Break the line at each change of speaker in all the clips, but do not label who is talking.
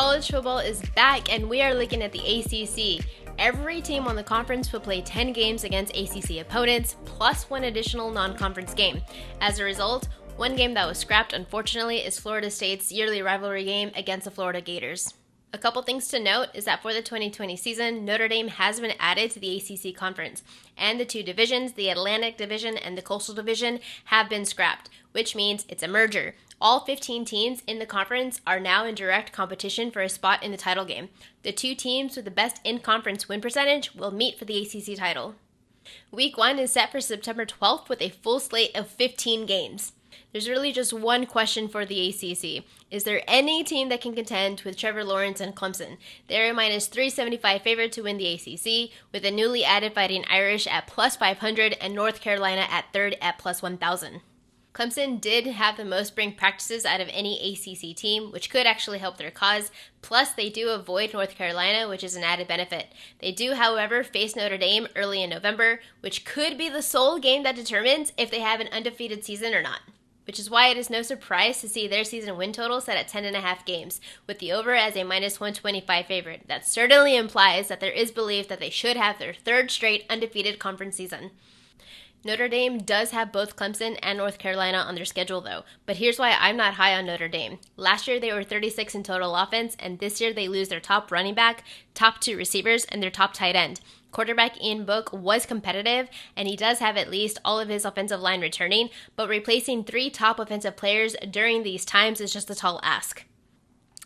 College football is back, and we are looking at the ACC. Every team on the conference will play 10 games against ACC opponents, plus one additional non-conference game. As a result, one game that was scrapped, unfortunately, is Florida State's yearly rivalry game against the Florida Gators. A couple things to note is that for the 2020 season, Notre Dame has been added to the ACC conference, and the two divisions, the Atlantic Division and the Coastal Division, have been scrapped, which means it's a merger. All 15 teams in the conference are now in direct competition for a spot in the title game. The two teams with the best in-conference win percentage will meet for the ACC title. Week 1 is set for September 12th with a full slate of 15 games. There's really just one question for the ACC. Is there any team that can contend with Trevor Lawrence and Clemson? They're a minus 375 favorite to win the ACC, with the newly added Fighting Irish at plus 500 and North Carolina at third at plus 1,000. Clemson did have the most spring practices out of any ACC team, which could actually help their cause. Plus, they do avoid North Carolina, which is an added benefit. They do, however, face Notre Dame early in November, which could be the sole game that determines if they have an undefeated season or not. Which is why it is no surprise to see their season win total set at 10.5 games, with the over as a minus 125 favorite. That certainly implies that there is belief that they should have their third straight undefeated conference season. Notre Dame does have both Clemson and North Carolina on their schedule though, but here's why I'm not high on Notre Dame. Last year they were 36 in total offense, and this year they lose their top running back, top two receivers, and their top tight end. Quarterback Ian Book was competitive, and he does have at least all of his offensive line returning, but replacing 3 top offensive players during these times is just a tall ask.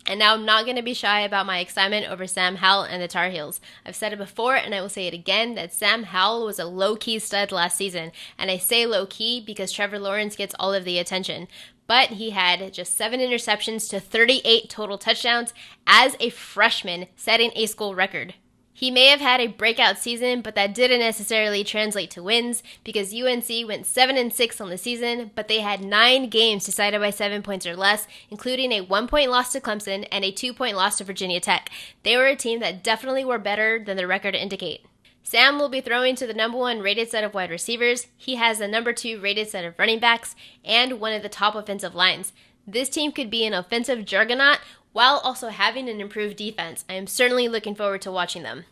And now I'm not going to be shy about my excitement over Sam Howell and the Tar Heels. I've said it before, and I will say it again, that Sam Howell was a low-key stud last season. And I say low-key because Trevor Lawrence gets all of the attention. But he had just 7 interceptions to 38 total touchdowns as a freshman, setting a school record. He may have had a breakout season, but that didn't necessarily translate to wins because UNC went 7-6 on the season, but they had 9 games decided by 7 points or less, including a 1-point loss to Clemson and a 2-point loss to Virginia Tech. They were a team that definitely were better than the record indicate. Sam will be throwing to the number 1 rated set of wide receivers. He has the number 2 rated set of running backs and one of the top offensive lines. This team could be an offensive juggernaut while also having an improved defense. I am certainly looking forward to watching them.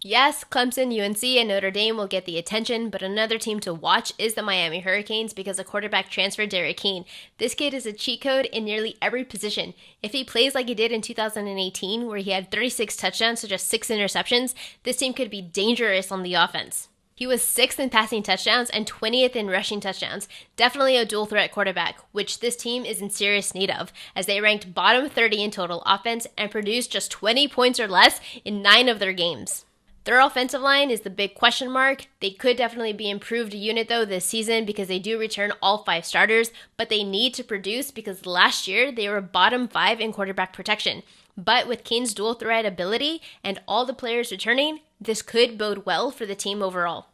Yes, Clemson, UNC, and Notre Dame will get the attention, but another team to watch is the Miami Hurricanes because of quarterback transfer Derek Keene. This kid is a cheat code in nearly every position. If he plays like he did in 2018, where he had 36 touchdowns to just 6 interceptions, this team could be dangerous on the offense. He was 6th in passing touchdowns and 20th in rushing touchdowns. Definitely a dual-threat quarterback, which this team is in serious need of, as they ranked bottom 30 in total offense and produced just 20 points or less in 9 of their games. Their offensive line is the big question mark. They could definitely be improved unit though this season because they do return all 5 starters, but they need to produce because last year they were bottom 5 in quarterback protection. But with Keene's dual threat ability and all the players returning, this could bode well for the team overall.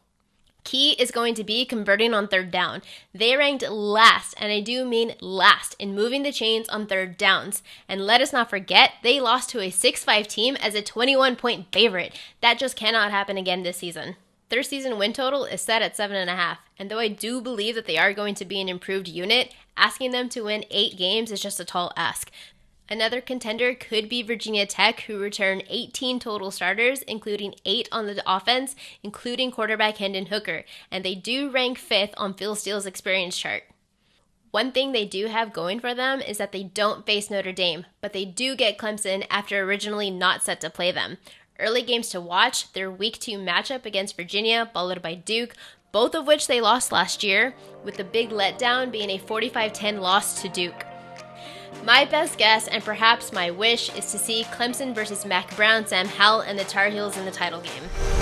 Key is going to be converting on third down. They ranked last, and I do mean last, in moving the chains on third downs. And let us not forget, they lost to a 6-5 team as a 21-point favorite. That just cannot happen again this season. Their season win total is set at 7.5, and though I do believe that they are going to be an improved unit, asking them to win 8 games is just a tall ask. Another contender could be Virginia Tech, who returned 18 total starters, including 8 on the offense, including quarterback Hendon Hooker, and they do rank 5th on Phil Steele's experience chart. One thing they do have going for them is that they don't face Notre Dame, but they do get Clemson after originally not set to play them. Early games to watch, their Week 2 matchup against Virginia, followed by Duke, both of which they lost last year, with the big letdown being a 45-10 loss to Duke. My best guess, and perhaps my wish, is to see Clemson versus Mack Brown, Sam Howell, and the Tar Heels in the title game.